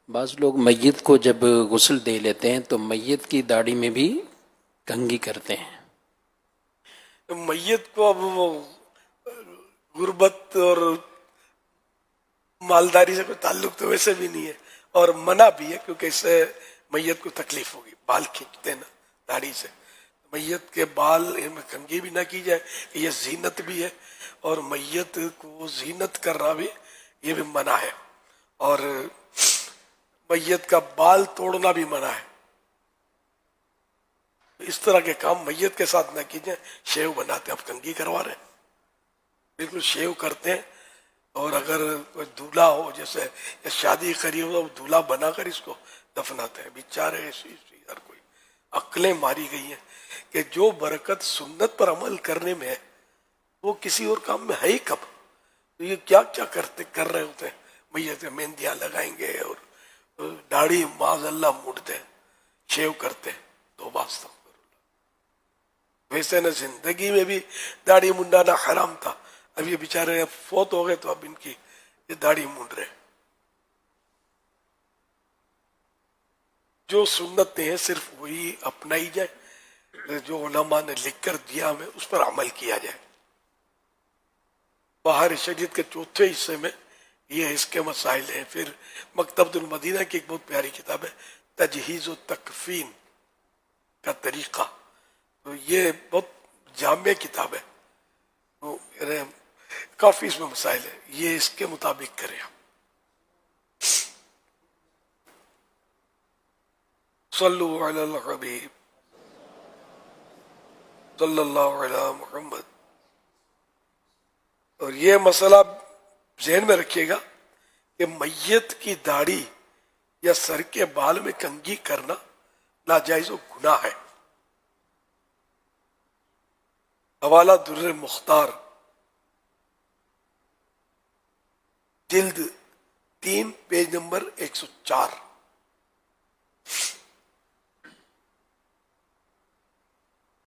بعض لوگ میت کو جب غسل دے لیتے ہیں تو میت کی داڑھی میں بھی کنگھی کرتے ہیں. میت کو اب وہ غربت اور مالداری سے کوئی تعلق تو ویسے بھی نہیں ہے، اور منع بھی ہے، کیونکہ اس سے میت کو تکلیف ہوگی. بال کھینچتے ہیں نا داڑھی سے، میت کے بال میں کنگھی بھی نہ کی جائے، کہ یہ زینت بھی ہے، اور میت کو زینت کرنا بھی یہ بھی منع ہے، اور میت کا بال توڑنا بھی منع ہے. اس طرح کے کام میت کے ساتھ نہ کیجیے. شیو بناتے ہیں، اب کنگھی کروا رہے ہیں، بالکل شیو کرتے ہیں. اور اگر کوئی دولہا ہو، جیسے شادی قریب ہو، دولہا بنا کر اس کو دفناتے ہیں. بیچارے ہر کوئی عقلیں ماری گئی ہیں کہ جو برکت سنت پر عمل کرنے میں ہے وہ کسی اور کام میں ہے ہی کب. تو یہ کیا کیا کر رہے ہوتے ہیں. میت مہندیاں لگائیں گے اور داڑھی معاذ اللہ موڑتے ہیں، شیو کرتے ہیں. تو واسطہ ویسے نہ زندگی میں بھی داڑھی منڈانا حرام تھا. اب یہ بیچارے فوت ہو گئے تو اب ان کی یہ داڑھی مونڈ رہے. جو سنتیں ہیں صرف وہی اپنائی جائے، جو علماء نے لکھ کر دیا ہمیں اس پر عمل کیا جائے. بہار شریعت کے چوتھے حصے میں یہ اس کے مسائل ہیں. پھر مکتبۃ المدینہ کی ایک بہت پیاری کتاب ہے تجہیز و تکفین کا طریقہ. تو یہ بہت جامع کتاب ہے، تو کافی اس میں مسائل ہے. یہ اس کے مطابق کریں. صلو علی الحبیب صلی اللہ علی محمد. اور یہ مسئلہ ذہن میں رکھیے گا کہ میت کی داڑھی یا سر کے بال میں کنگھی کرنا ناجائز و گناہ ہے. حوالہ در مختار جلد 3 پیج نمبر 104.